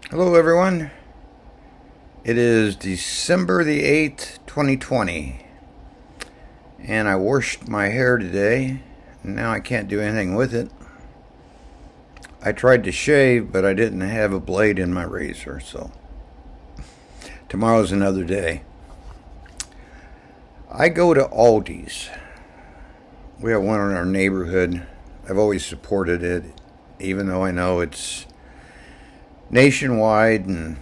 Hello, everyone. It is December the 8th, 2020, and I washed my hair today, and now I can't do anything with it. I tried to shave, but I didn't have a blade in my razor, so tomorrow's another day. I go to Aldi's. We have one in our neighborhood. I've always supported it, even though I know it's nationwide and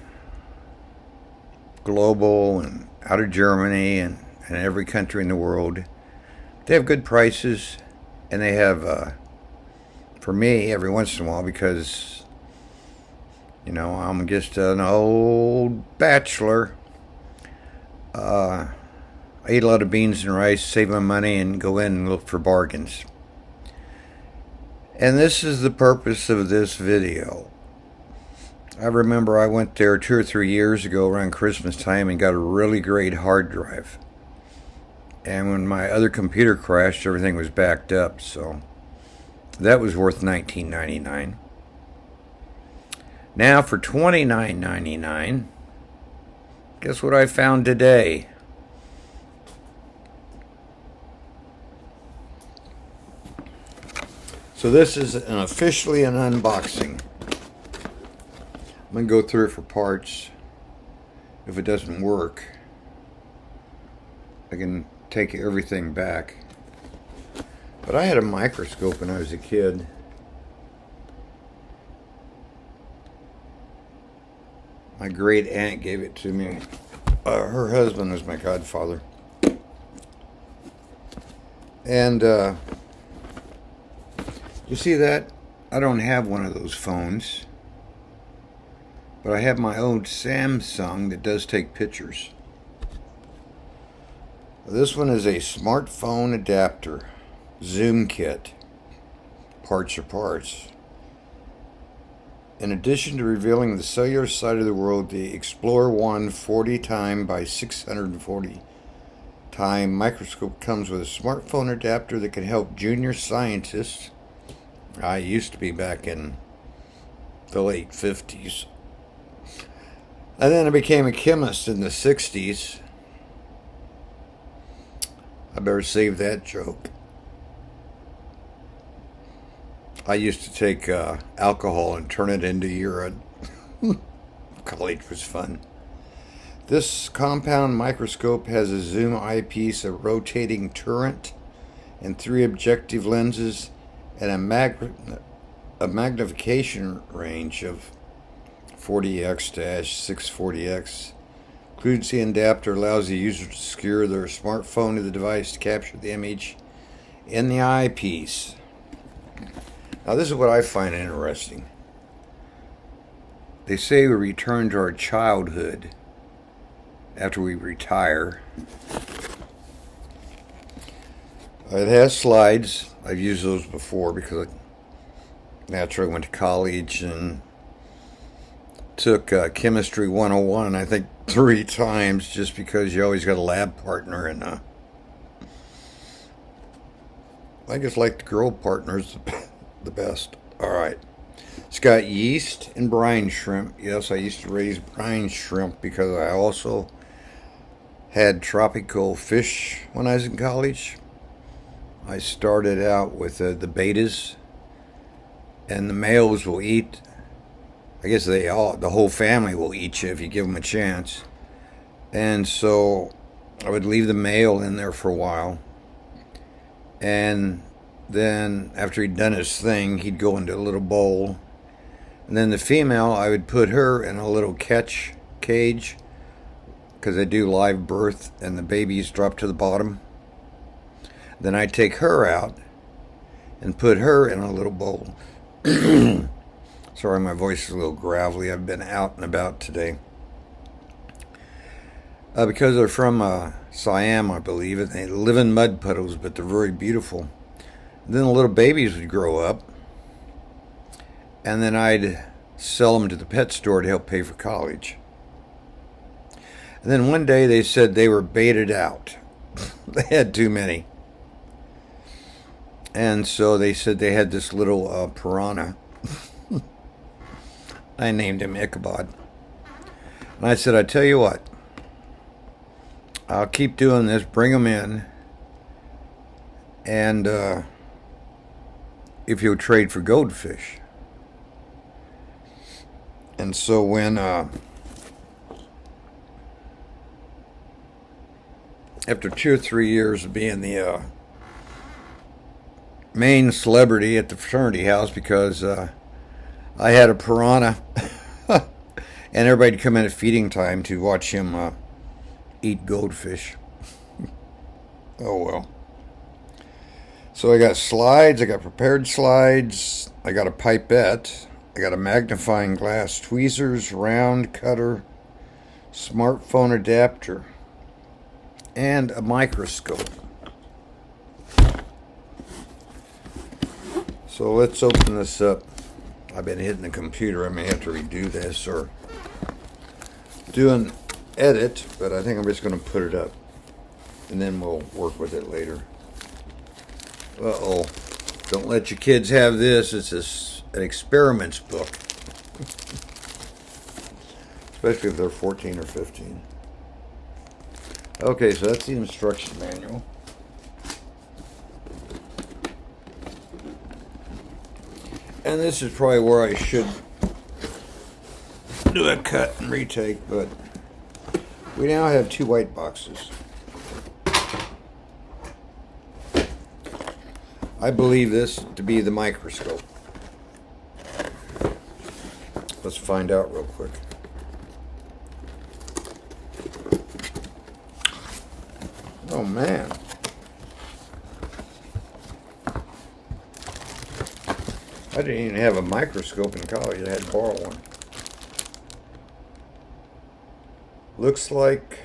global and out of Germany and every country in the world. They have good prices, and they have, for me, every once in a while, because, I'm just an old bachelor. I eat a lot of beans and rice, save my money, and go in and look for bargains. And this is the purpose of this video. I remember I went there 2 or 3 years ago around Christmas time and got a really great hard drive. And when my other computer crashed, everything was backed up, so that was worth $19.99. Now for $29.99, guess what I found today? So this is officially an unboxing. I'm going to go through it for parts. If it doesn't work, I can take everything back. But I had a microscope when I was a kid. My great aunt gave it to me. Her husband was my godfather. And you see that? I don't have one of those phones. But I have my own Samsung that does take pictures. This one is a smartphone adapter. Zoom kit. Parts are parts. In addition to revealing the cellular side of the world, the Explorer 1 40 time by 640 time microscope comes with a smartphone adapter that can help junior scientists. I used to be back in the late 50s. And then I became a chemist in the 60s. I better save that joke. I used to take alcohol and turn it into urine. College was fun. This compound microscope has a zoom eyepiece, a rotating turret, and 3 objective lenses, and a magnification range of 40x-640x. Includes the adapter, allows the user to secure their smartphone to the device to capture the image in the eyepiece. Now this is what I find interesting. They say we return to our childhood after we retire. It has slides. I've used those before because I naturally went to college and took Chemistry 101, I think 3 times, just because you always got a lab partner, and I just like the girl partners the best. Alright. It's got yeast and brine shrimp. Yes, I used to raise brine shrimp because I also had tropical fish when I was in college. I started out with the betas, and the males will eat. I guess the whole family will eat you if you give them a chance. And so I would leave the male in there for a while. And then after he'd done his thing, he'd go into a little bowl. And then the female, I would put her in a little catch cage, because they do live birth and the babies drop to the bottom. Then I'd take her out and put her in a little bowl. Sorry, my voice is a little gravelly. I've been out and about today. Because they're from Siam, I believe, and they live in mud puddles, but they're very beautiful. And then the little babies would grow up, and then I'd sell them to the pet store to help pay for college. And then one day they said they were baited out. They had too many. And so they said they had this little piranha I named him Ichabod. And I said, I tell you what, I'll keep doing this, bring them in, and if you'll trade for goldfish. And so when, after 2 or 3 years of being the main celebrity at the fraternity house, because I had a piranha, and everybody'd come in at feeding time to watch him eat goldfish. Oh well. So I got slides, I got prepared slides, I got a pipette, I got a magnifying glass, tweezers, round cutter, smartphone adapter, and a microscope. So let's open this up. I've been hitting the computer. I may have to redo this or do an edit, but I think I'm just going to put it up and then we'll work with it later. Uh-oh. Don't let your kids have this. It's an experiments book. Especially if they're 14 or 15. Okay, so that's the instruction manual. And this is probably where I should do a cut and retake, but we now have 2 white boxes. I believe this to be the microscope. Let's find out real quick. Oh man. I didn't even have a microscope in college. I had to borrow one. Looks like,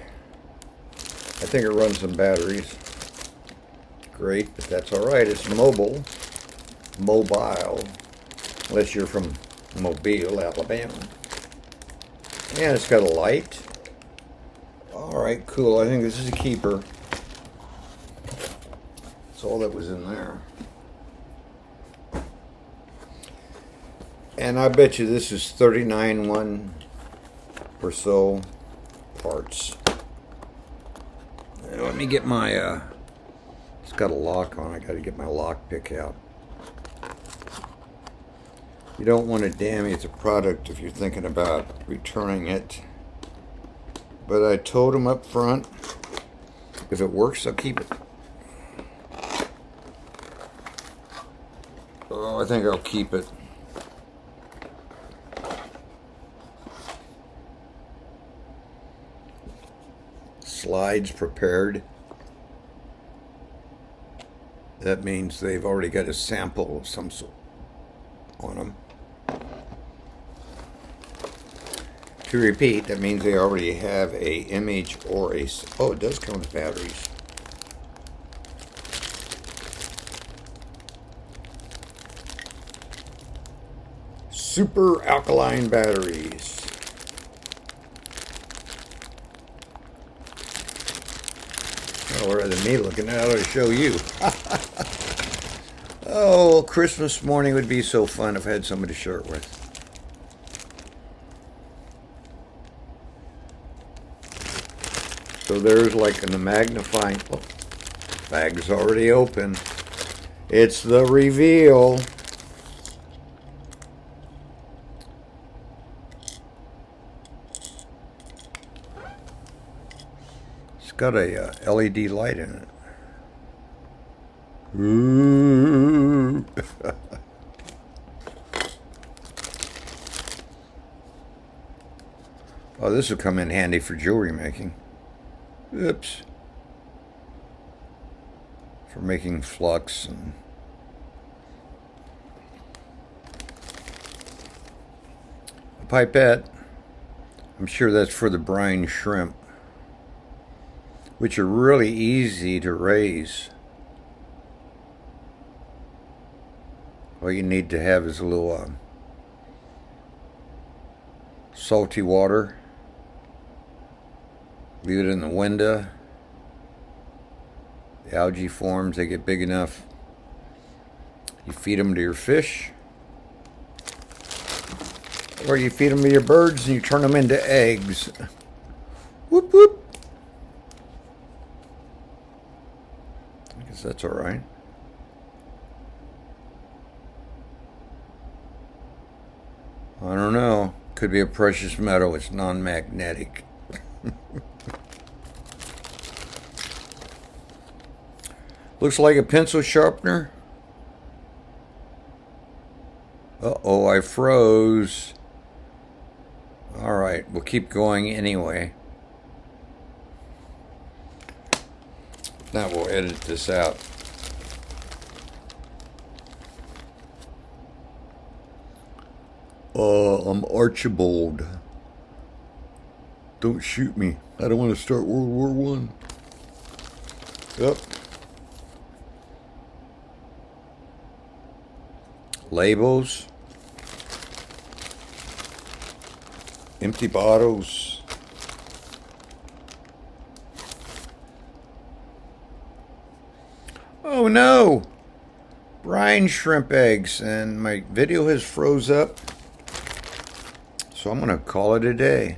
I think it runs some batteries. Great, but that's all right. It's mobile, unless you're from Mobile, Alabama. And it's got a light. All right, cool. I think this is a keeper. That's all that was in there. And I bet you this is 39 or so parts. Let me get my, it's got a lock on. I got to get my lock pick out. You don't want to damage the product if you're thinking about returning it. But I told them up front, if it works, I'll keep it. Oh, I think I'll keep it. Slides prepared. That means they've already got a sample of some sort on them. To repeat, that means they already have a image or a... Oh, it does come with batteries. Super alkaline batteries. Oh, rather than me looking at it, I'll show you. Oh, Christmas morning would be so fun if I had somebody to share it with. So there's like in the magnifying... Oh, bag's already open. It's the reveal. It's got a LED light in it. Ooh. Oh, this will come in handy for jewelry making. Oops. For making flux and... A pipette. I'm sure that's for the brine shrimp, which are really easy to raise. All you need to have is a little salty water. Leave it in the window. The algae forms, they get big enough. You feed them to your fish. Or you feed them to your birds and you turn them into eggs. Whoop whoop. I guess that's all right. I don't know. Could be a precious metal. It's non-magnetic. Looks like a pencil sharpener. Uh-oh, I froze. All right, we'll keep going anyway. Now we'll edit this out. I'm Archibald. Don't shoot me. I don't want to start World War One. Yep. Labels. Empty bottles. Oh no! Brine shrimp eggs, and my video has froze up. So I'm going to call it a day.